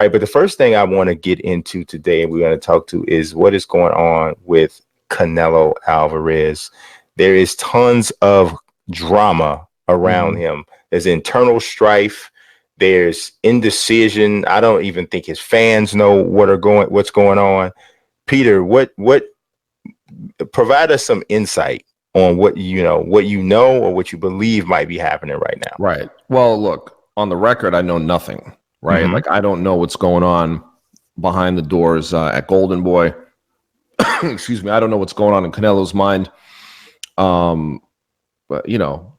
Right, but the first thing I want to get into today, and we're going to talk to, is what is going on with Canelo Alvarez. There is tons of drama around him. There's internal strife. There's indecision. I don't even think his fans know what's going on. Peter, what provide us some insight on what you know or what you believe might be happening right now. Right. Well, look, on the record, I know nothing. Right. Like, I don't know what's going on behind the doors at Golden Boy. Excuse me. I don't know what's going on in Canelo's mind. But,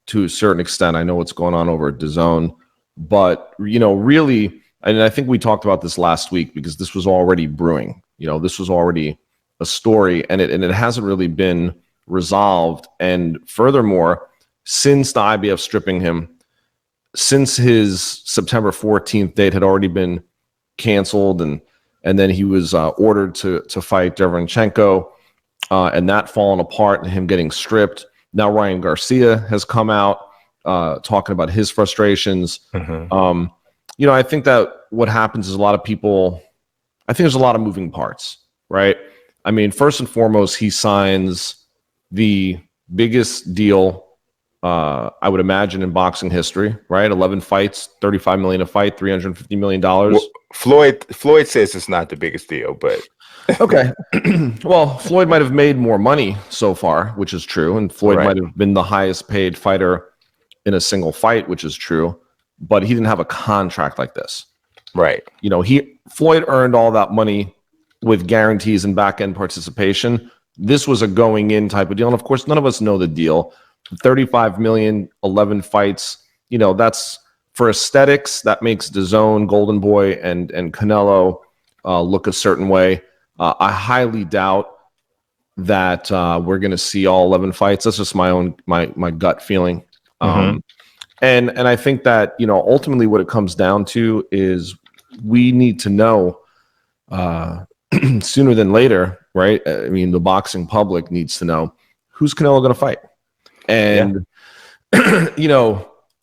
to a certain extent, I know what's going on over at DAZN. But, really, and I think we talked about this last week because this was already brewing. This was already a story, and it hasn't really been resolved. And furthermore, since the IBF stripping him, since his September 14th date had already been canceled, and then he was ordered to fight Derevyanchenko, and that fallen apart and him getting stripped. Now Ryan Garcia has come out talking about his frustrations. I think that what happens is I think there's a lot of moving parts, right? I mean, first and foremost, he signs the biggest deal I would imagine in boxing history, right? 11 fights, $35 million a fight, $350 million. Well, Floyd says it's not the biggest deal, but okay. Well, Floyd might have made more money so far, which is true, and Floyd might have been the highest paid fighter in a single fight, which is true, but he didn't have a contract like this. Right. Floyd earned all that money with guarantees and back-end participation. This was a going-in type of deal, and of course, none of us know the deal. 35 million, 11 fights. That's for aesthetics. That makes DAZN, Golden Boy, and Canelo look a certain way. I highly doubt that we're going to see all 11 fights. That's just my gut feeling. And I think that ultimately what it comes down to is we need to know sooner than later, right? I mean, the boxing public needs to know who's Canelo going to fight. And,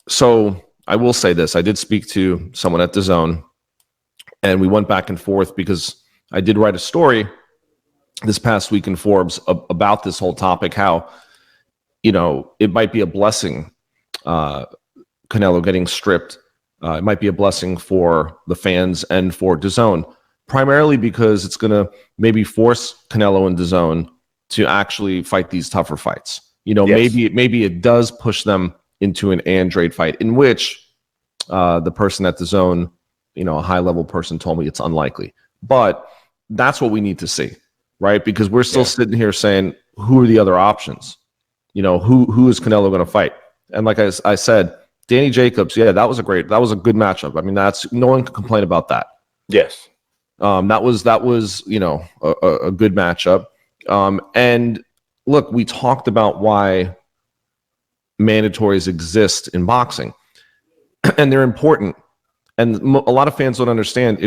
so I will say this. I did speak to someone at DAZN, and we went back and forth because I did write a story this past week in Forbes about this whole topic, how, it might be a blessing, Canelo getting stripped. It might be a blessing for the fans and for DAZN, primarily because it's going to maybe force Canelo and DAZN to actually fight these tougher fights. Maybe it does push them into an Andrade fight, in which the person at DAZN, a high-level person, told me it's unlikely. But that's what we need to see, right? Because we're still sitting here saying, who are the other options? Who is Canelo going to fight? And like I said, Danny Jacobs, that was a good matchup. I mean, no one can complain about that. Yes. That was a good matchup. And look, we talked about why mandatories exist in boxing, and they're important. And a lot of fans don't understand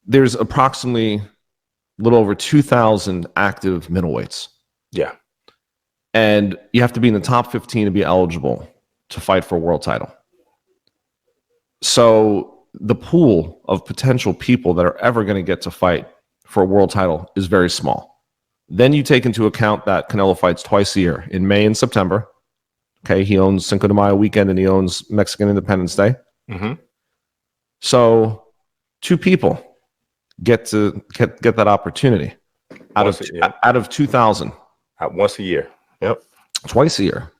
there's approximately a little over 2,000 active middleweights. Yeah. And you have to be in the top 15 to be eligible to fight for a world title. So the pool of potential people that are ever going to get to fight for a world title is very small. Then you take into account that Canelo fights twice a year, in May and September. Okay, he owns Cinco de Mayo weekend and he owns Mexican Independence Day. So 2 people get to get that opportunity out of 2,000. Once a year. Yep. Twice a year.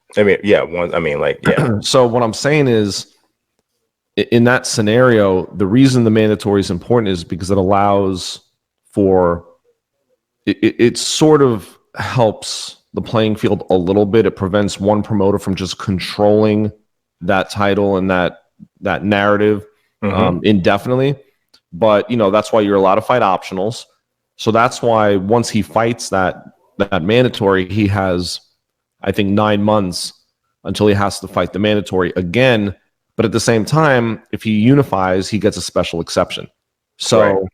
So what I'm saying is, in that scenario, the reason the mandatory is important is because it allows for it sort of helps the playing field a little bit. It prevents one promoter from just controlling that title and that narrative indefinitely. But that's why you're allowed to fight optionals. So that's why once he fights that mandatory, he has, I think, 9 months until he has to fight the mandatory again. But at the same time, if he unifies, he gets a special exception. So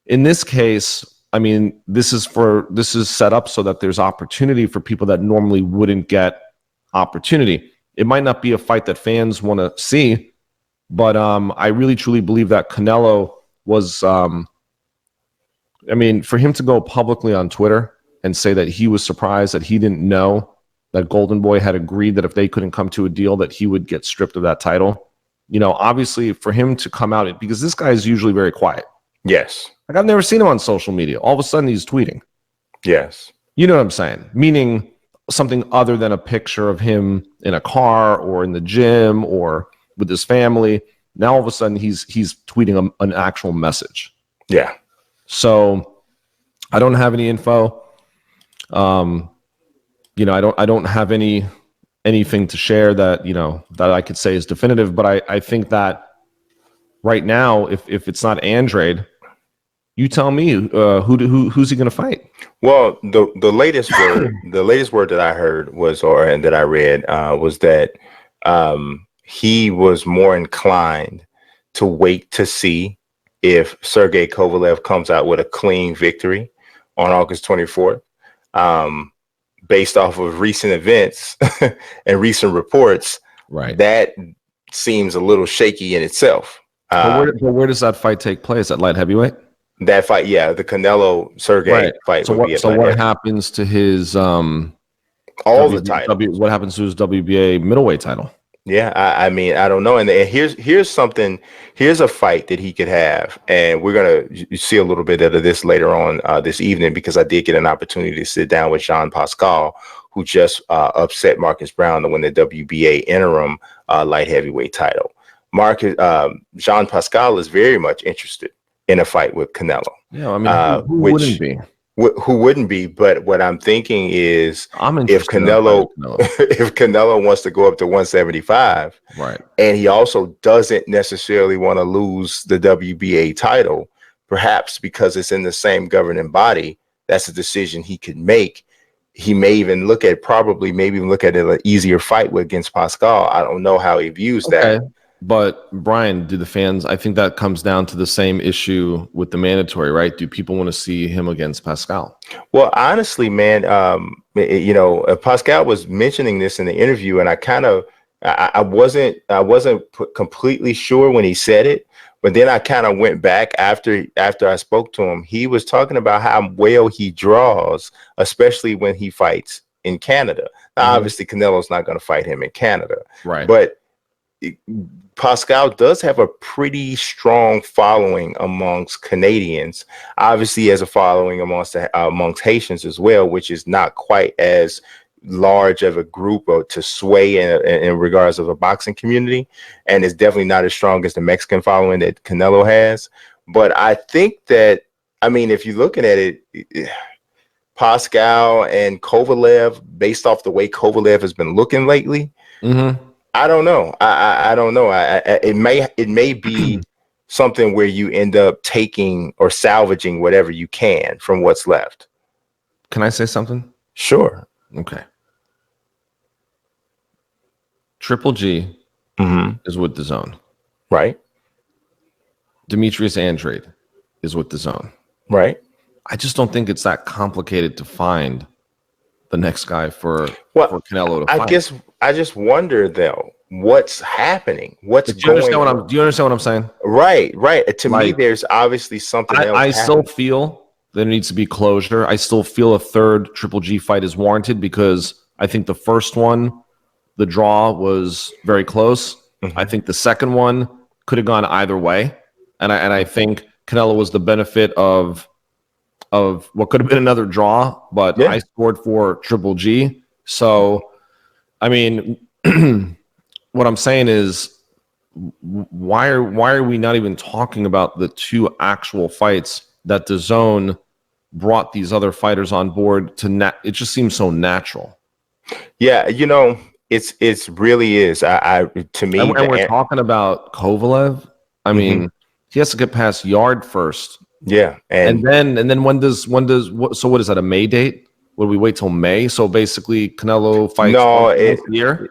in this case, I mean, this is set up so that there's opportunity for people that normally wouldn't get opportunity. It might not be a fight that fans want to see, But I really truly believe that Canelo was. I mean, for him to go publicly on Twitter and say that he was surprised that he didn't know that Golden Boy had agreed that if they couldn't come to a deal, that he would get stripped of that title. You know, obviously, for him to come out, because this guy is usually very quiet. Yes. Like, I've never seen him on social media. All of a sudden, he's tweeting. Yes. You know what I'm saying? Meaning something other than a picture of him in a car or in the gym or with his family. Now, all of a sudden, he's tweeting an actual message. Yeah. So I don't have any info. You know, I don't have anything to share that, you know, that I could say is definitive. But I think that right now, if it's not Andrade, you tell me who's he going to fight? Well, the latest word that I heard was, and that I read was that he was more inclined to wait to see if Sergey Kovalev comes out with a clean victory on August 24th. Based off of recent events and recent reports, right? That seems a little shaky in itself. But where does that fight take place? At light heavyweight? That fight, yeah, the Canelo Sergey fight. So what happens to his the titles? What happens to his WBA middleweight title? Yeah, I mean, I don't know. And here's something. Here's a fight that he could have, and we're gonna see a little bit of this later on this evening, because I did get an opportunity to sit down with Jean Pascal, who just upset Marcus Brown to win the WBA interim light heavyweight title. Jean Pascal is very much interested in a fight with Canelo. Yeah, I mean, who wouldn't be? Who wouldn't be? But what I'm thinking is, if Canelo wants to go up to 175, right, and he also doesn't necessarily want to lose the WBA title, perhaps because it's in the same governing body, that's a decision he could make. He may even look at it an easier fight against Pascal. I don't know how he views that. But Brian, I think that comes down to the same issue with the mandatory, right? Do people want to see him against Pascal? Well, honestly, man, you know, Pascal was mentioning this in the interview, and I wasn't completely sure when he said it, but then I kind of went back after I spoke to him. He was talking about how well he draws, especially when he fights in Canada. Now, obviously, Canelo's not going to fight him in Canada, right? But Pascal does have a pretty strong following amongst Canadians. Obviously, he has a following amongst Haitians as well, which is not quite as large of a group to sway in regards of a boxing community, and it's definitely not as strong as the Mexican following that Canelo has. But I think that, I mean, if you're looking at it, Pascal and Kovalev, based off the way Kovalev has been looking lately, I don't know. I don't know. It may be something where you end up taking or salvaging whatever you can from what's left. Can I say something? Sure. Okay. Triple G is with DAZN. Right. Demetrius Andrade is with DAZN. Right. I just don't think it's that complicated to find the next guy for Canelo to fight. I just wonder though, what's happening? Do you understand what I'm saying? Right. To me, there's obviously something else. I still feel there needs to be closure. I still feel a third Triple G fight is warranted, because I think the first one, the draw was very close. I think the second one could have gone either way, and I think Canelo was the benefit of what could have been another draw, but I scored for Triple G. So, I mean, what I'm saying is, why are we not even talking about the two actual fights that DAZN brought these other fighters on board to? It just seems so natural. Yeah, you know, it's really is. To me, and we're talking about Kovalev. I mean, he has to get past Yard first. Yeah, and then when does so what is that, a May date? Would we wait till May? So basically, Canelo fights year.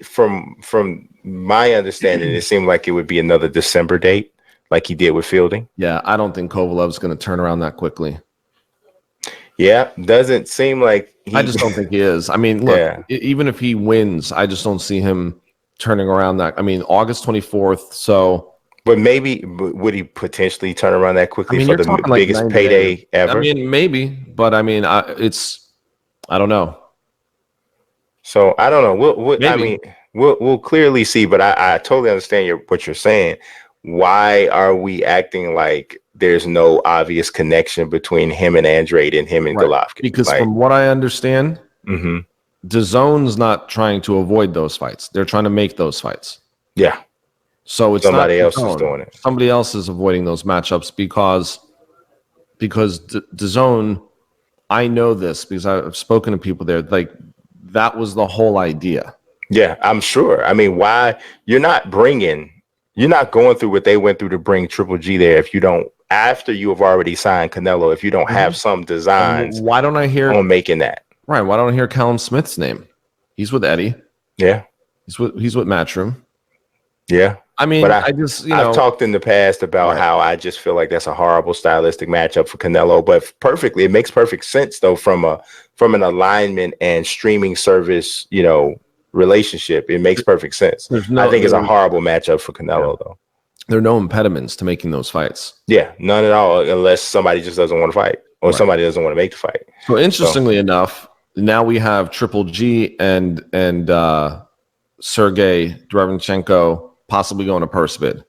From my understanding, it seemed like it would be another December date, like he did with Fielding. Yeah, I don't think Kovalev's going to turn around that quickly. Yeah, doesn't seem like I just don't think he is. I mean, look, even if he wins, I just don't see him turning around that. I mean, August 24th. So, But maybe would he potentially turn around that I quickly mean, for you're the talking like biggest 90 days. payday I ever? mean, maybe, but I mean, I don't know. So I don't know. I Maybe. mean, we'll clearly see. But I totally understand what you're saying. Why are we acting like there's no obvious connection between him and Andrade and him and Right. Golovkin? Because Like, from what I understand, mhm. DAZN's not trying to avoid those fights. They're trying to make those fights. Yeah, So it's not somebody else is DAZN. doing it. Somebody else is avoiding those matchups because DAZN, I know this because I've spoken to people there. Like that was the whole idea. Yeah, I'm sure. I mean, why you're not going through what they went through to bring Triple G there if you don't, after you have already signed Canelo, if you don't have some designs Why don't I hear on making that? right? Why don't I hear Callum Smith's name? He's with Eddie. Yeah, He's with Matchroom. yeah. I But mean, I just I've talked in the past about right. how I just feel like that's a horrible stylistic matchup for Canelo, but it makes perfect sense though from an alignment and streaming service, relationship. It makes perfect sense. I think it's a horrible matchup for Canelo though. There are no impediments to making those fights. Yeah, none at all, unless somebody just doesn't want to fight or somebody doesn't want to make the fight. So interestingly enough, now we have Triple G and Sergey Derevyanchenko possibly going to purse bid.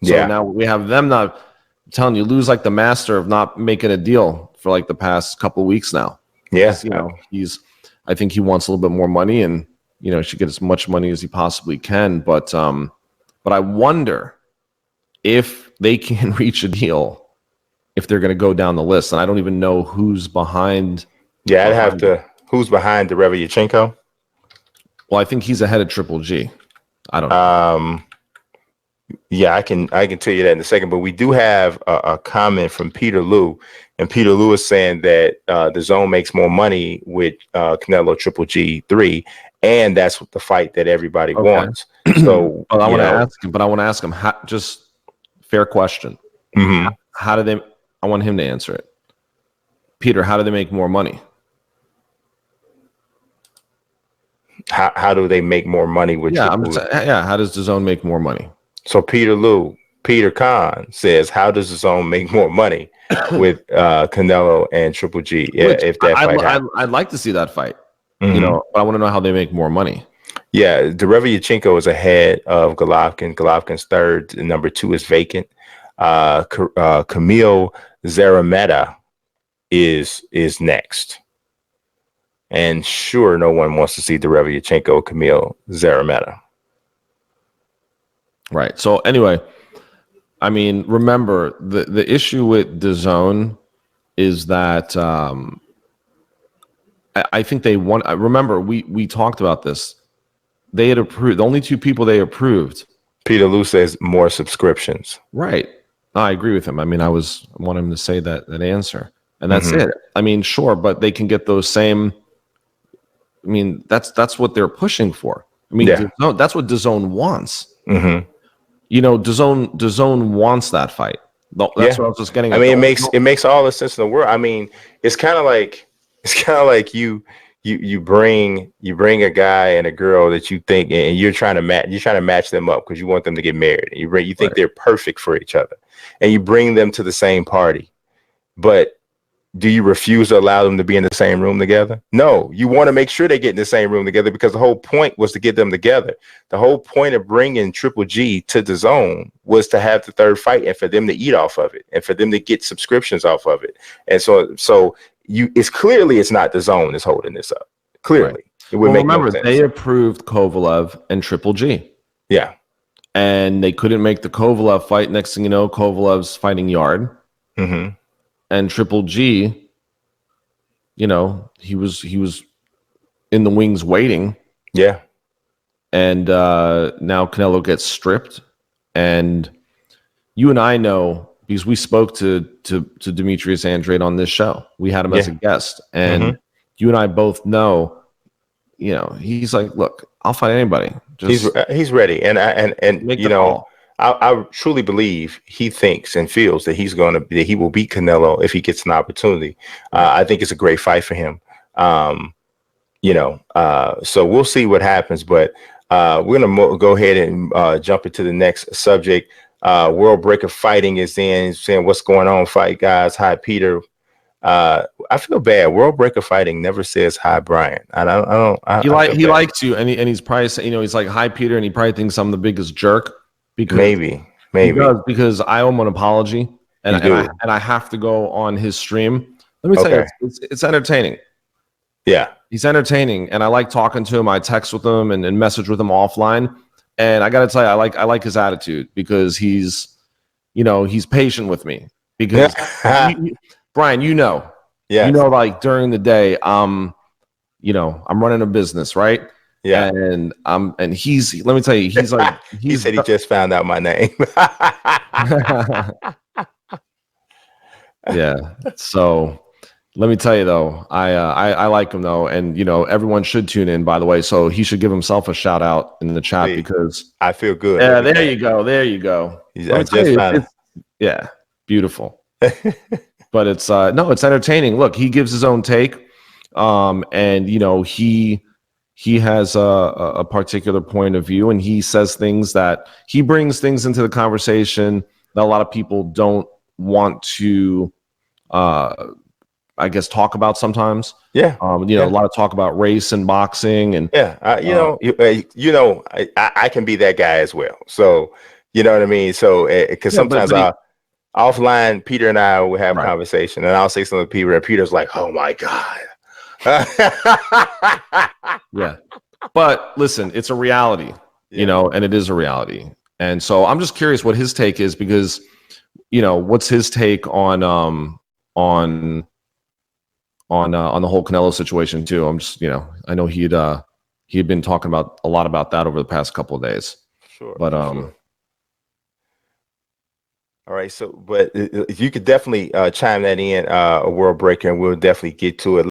So now we have them not I'm telling you, lose like the master of not making a deal for like the past couple of weeks now. Yes, I think he wants a little bit more money and should get as much money as he possibly can. But I wonder if they can reach a deal if they're going to go down the list. And I don't even know who's behind. Yeah, I'd have to. Who's behind Derevyanchenko? Well, I think he's ahead of Triple G. I don't know. Yeah, I can tell you that in a second. But we do have a comment from Peter Liu, and Peter Liu is saying that the zone makes more money with Canelo Triple G3, and that's the fight that everybody wants. So, I want to ask him. Just fair question. Mm-hmm. How do they? I want him to answer it. Peter, how do they make more money? How do they make more money with? How does DAZN make more money? So Peter Khan says, how does DAZN make more money with Canelo and Triple G? If that fight happens? I'd like to see that fight. But I want to know how they make more money. Yeah, Derevyanchenko is ahead of Golovkin. Golovkin's third, and number 2 is vacant. Camille Zarameta is next. And sure, no one wants to see Derevyanchenko Camille Zarameta. Right. So anyway, I mean, remember the issue with DAZN is that I think they want. Remember, we talked about this. They had approved. The only 2 people they approved. Peter Liu says more subscriptions. Right. I agree with him. I mean, I want him to say that answer, and that's it. I mean, sure, but they can get those same. I mean, that's what they're pushing for. I mean, DAZN, that's what DAZN wants. Mm-hmm. DAZN wants that fight. That's what I was just getting at. I mean, it makes all the sense in the world. I mean, it's kind of like you bring a guy and a girl that you think, and you're trying to match them up because you want them to get married. And you think they're perfect for each other, and you bring them to the same party, but do you refuse to allow them to be in the same room together? No, you want to make sure they get in the same room together because the whole point was to get them together. The whole point of bringing Triple G to DAZN was to have the third fight and for them to eat off of it and for them to get subscriptions off of it. And so it's clearly it's not DAZN that's holding this up. Clearly, it would make no sense. They approved Kovalev and Triple G. Yeah, and they couldn't make the Kovalev fight. Next thing you know, Kovalev's fighting Yard. Mm-hmm. And Triple G, he was in the wings waiting. Yeah. And now Canelo gets stripped. And you and I know, because we spoke to Demetrius Andrade on this show. We had him as a guest. And you and I both know, he's like, look, I'll fight anybody. He's ready. And I truly believe he thinks and feels that he will beat Canelo if he gets an opportunity. I think it's a great fight for him. So we'll see what happens, but We're gonna go ahead and jump into the next subject. World Breaker Fighting is in, saying what's going on, fight guys. Hi, Peter. I feel bad. World Breaker Fighting never says hi, Brian. I feel He bad. likes you, and he's probably he's like, hi Peter, and he probably thinks I'm the biggest jerk because Maybe, he maybe does, because I owe him an apology, you do. and I have to go on his stream. Let me tell you, Okay. it's entertaining. Yeah. He's entertaining, and I like talking to him. I text with him and message with him offline, and I got to tell you, I like his attitude because he's patient with me because Brian, Yes. like during the day, I'm running a business, right? Yeah. And he's, let me tell you, he's like, He said he just found out my name. yeah. So let me tell you though, I like him though, and everyone should tune in. By the way, so he should give himself a shout out in the chat. See, Because I feel good. yeah, Every there day. you go, there you go. Let I me tell just you, found yeah, beautiful. But it's no, it's entertaining. Look, he gives his own take, and he has a particular point of view, and he says things that he brings things into the conversation that a lot of people don't want to, I guess, talk about sometimes. Yeah. A Yeah. lot of talk about race and boxing, and Yeah. I can be that guy as well. So, you know what I mean? So, because yeah, sometimes offline, Peter and I will have right. conversation, and I'll say something to Peter, and Peter's like, "Oh my God." Yeah. But listen, it's a reality, and it is a reality. And so I'm just curious what his take is, because, what's his take on the whole Canelo situation too. I'm just, I know he had been talking about a lot about that over the past couple of days. Sure. But Sure. All right. So, but you could definitely chime that in, a world breaker, and we'll definitely get to it.